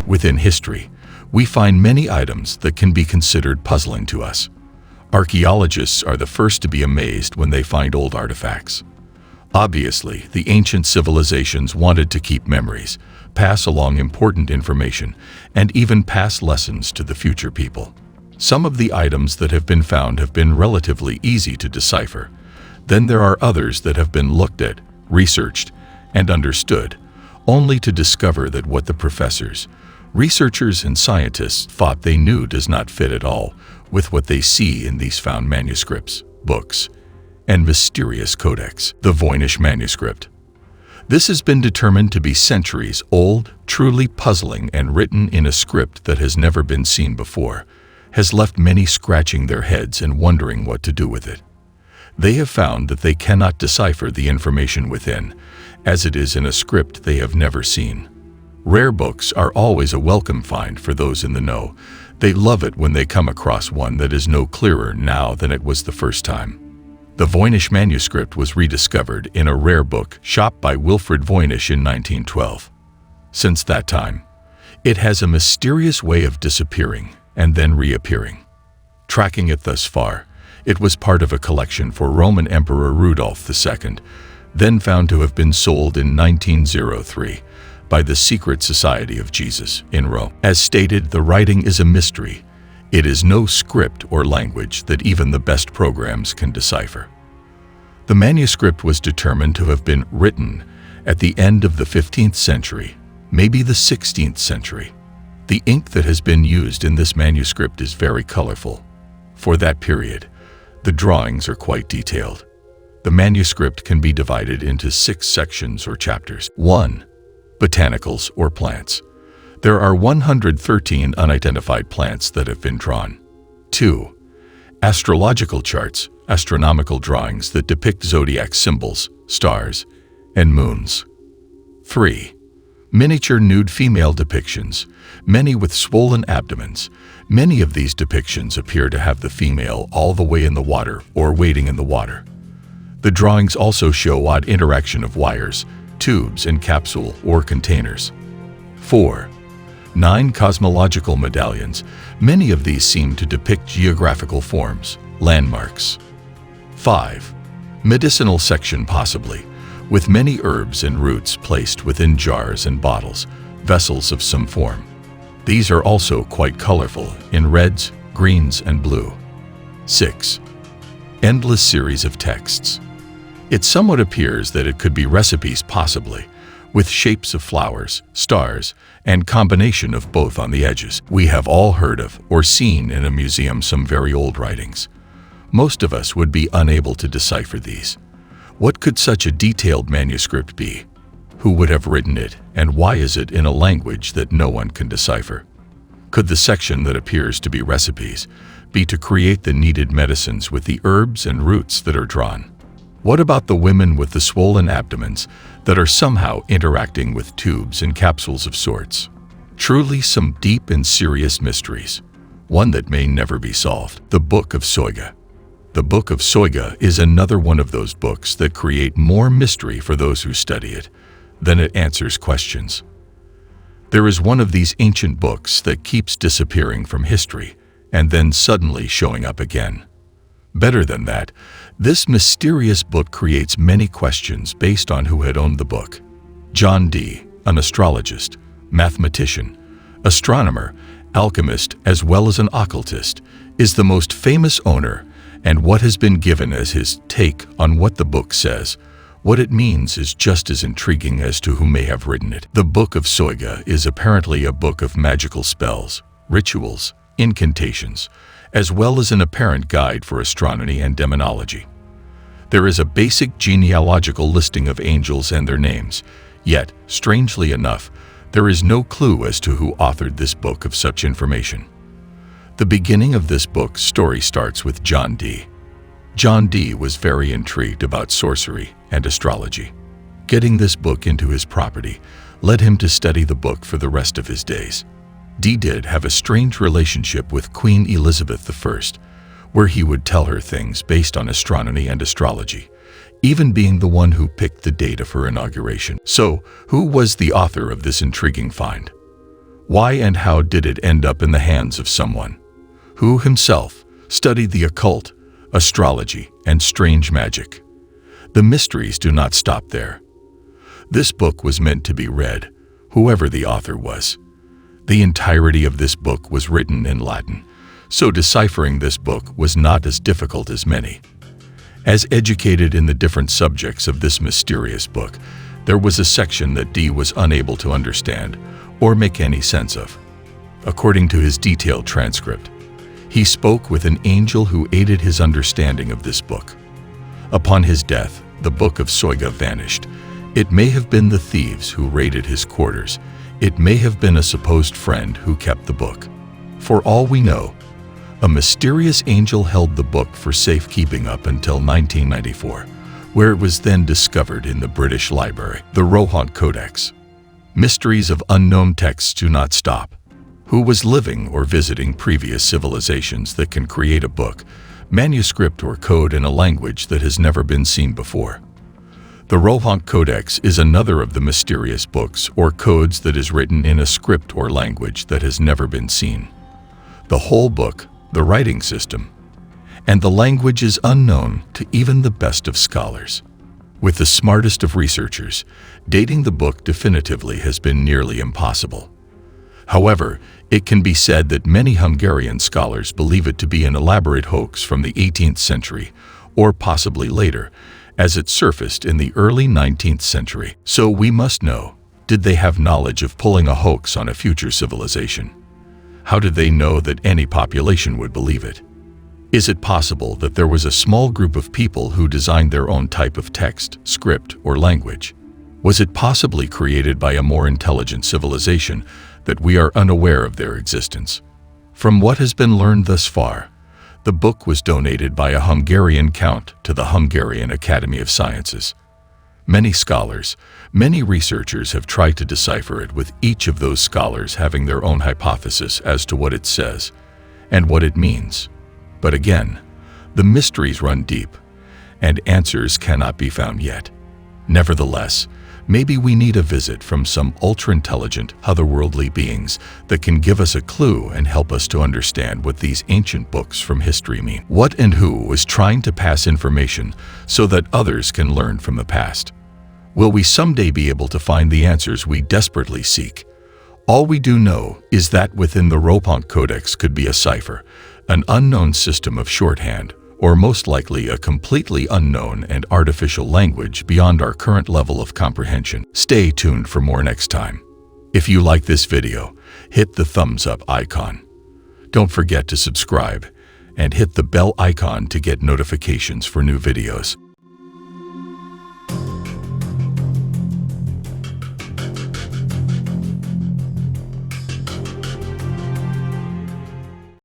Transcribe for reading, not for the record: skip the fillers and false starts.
Within history, we find many items that can be considered puzzling to us. Archaeologists are the first to be amazed when they find old artifacts. Obviously, the ancient civilizations wanted to keep memories, pass along important information, and even pass lessons to the future people. Some of the items that have been found have been relatively easy to decipher. Then there are others that have been looked at, researched, and understood, only to discover that what the professors, researchers, and scientists thought they knew does not fit at all with what they see in these found manuscripts, books, and mysterious codex. The Voynich manuscript. This has been determined to be centuries old, truly puzzling, and written in a script that has never been seen before, has left many scratching their heads and wondering what to do with it. They have found that they cannot decipher the information within, as it is in a script they have never seen. Rare books are always a welcome find for those in the know. They love it when they come across one that is no clearer now than it was the first time. The Voynich manuscript was rediscovered in a rare book shop by Wilfrid Voynich in 1912. Since that time, it has a mysterious way of disappearing and then reappearing. Tracking it thus far, it was part of a collection for Roman Emperor Rudolph II, then found to have been sold in 1903 by the Secret Society of Jesus in Rome. As stated, the writing is a mystery. It is no script or language that even the best programs can decipher. The manuscript was determined to have been written at the end of the 15th century, maybe the 16th century. The ink that has been used in this manuscript is very colorful. For that period, the drawings are quite detailed. The manuscript can be divided into 6 sections or chapters. 1. Botanicals or plants. There are 113 unidentified plants that have been drawn. 2. Astrological charts, astronomical drawings that depict zodiac symbols, stars, and moons. 3. Miniature nude female depictions, many with swollen abdomens. Many of these depictions appear to have the female all the way in the water or wading in the water. The drawings also show odd interaction of wires, tubes, and capsule or containers. 4. 9 cosmological medallions. Many of these seem to depict geographical forms, landmarks. 5. Medicinal section possibly, with many herbs and roots placed within jars and bottles, vessels of some form. These are also quite colorful in reds, greens, and blue. 6. Endless series of texts. It somewhat appears that it could be recipes possibly, with shapes of flowers, stars, and combination of both on the edges. We have all heard of or seen in a museum some very old writings. Most of us would be unable to decipher these. What could such a detailed manuscript be? Who would have written it, and why is it in a language that no one can decipher? Could the section that appears to be recipes be to create the needed medicines with the herbs and roots that are drawn? What about the women with the swollen abdomens that are somehow interacting with tubes and capsules of sorts? Truly some deep and serious mysteries, one that may never be solved. The Book of Soyga. The Book of Soyga is another one of those books that create more mystery for those who study it than it answers questions. There is one of these ancient books that keeps disappearing from history and then suddenly showing up again. Better than that, this mysterious book creates many questions based on who had owned the book. John Dee, an astrologist, mathematician, astronomer, alchemist, as well as an occultist, is the most famous owner, and what has been given as his take on what the book says, what it means, is just as intriguing as to who may have written it. The Book of Soyga is apparently a book of magical spells, rituals, incantations, as well as an apparent guide for astronomy and demonology. There is a basic genealogical listing of angels and their names, yet, strangely enough, there is no clue as to who authored this book of such information. The beginning of this book's story starts with John Dee. John Dee was very intrigued about sorcery and astrology. Getting this book into his property led him to study the book for the rest of his days. Dee did have a strange relationship with Queen Elizabeth I, where he would tell her things based on astronomy and astrology, even being the one who picked the date of her inauguration. So, who was the author of this intriguing find? Why and how did it end up in the hands of someone who himself studied the occult, astrology, and strange magic? The mysteries do not stop there. This book was meant to be read, whoever the author was. The entirety of this book was written in Latin, so deciphering this book was not as difficult as many. As educated in the different subjects of this mysterious book, there was a section that Dee was unable to understand or make any sense of. According to his detailed transcript, he spoke with an angel who aided his understanding of this book. Upon his death, the Book of Soyga vanished. It may have been the thieves who raided his quarters. It may have been a supposed friend who kept the book. For all we know, a mysterious angel held the book for safekeeping up until 1994, where it was then discovered in the British Library, the Rohant Codex. Mysteries of unknown texts do not stop. Who was living or visiting previous civilizations that can create a book, manuscript, or code in a language that has never been seen before? The Rohant Codex is another of the mysterious books or codes that is written in a script or language that has never been seen. The whole book, the writing system, and the language is unknown to even the best of scholars. With the smartest of researchers, dating the book definitively has been nearly impossible. However, it can be said that many Hungarian scholars believe it to be an elaborate hoax from the 18th century, or possibly later, as it surfaced in the early 19th century. So we must know, did they have knowledge of pulling a hoax on a future civilization? How did they know that any population would believe it? Is it possible that there was a small group of people who designed their own type of text, script, or language? Was it possibly created by a more intelligent civilization that we are unaware of their existence? From what has been learned thus far, the book was donated by a Hungarian count to the Hungarian Academy of Sciences. Many scholars, many researchers have tried to decipher it, with each of those scholars having their own hypothesis as to what it says and what it means. But again, the mysteries run deep, and answers cannot be found yet. Nevertheless, maybe we need a visit from some ultra-intelligent, otherworldly beings that can give us a clue and help us to understand what these ancient books from history mean. What and who was trying to pass information so that others can learn from the past? Will we someday be able to find the answers we desperately seek? All we do know is that within the Rohant Codex could be a cipher, an unknown system of shorthand, or most likely a completely unknown and artificial language beyond our current level of comprehension. Stay tuned for more next time. If you like this video, hit the thumbs up icon. Don't forget to subscribe and hit the bell icon to get notifications for new videos.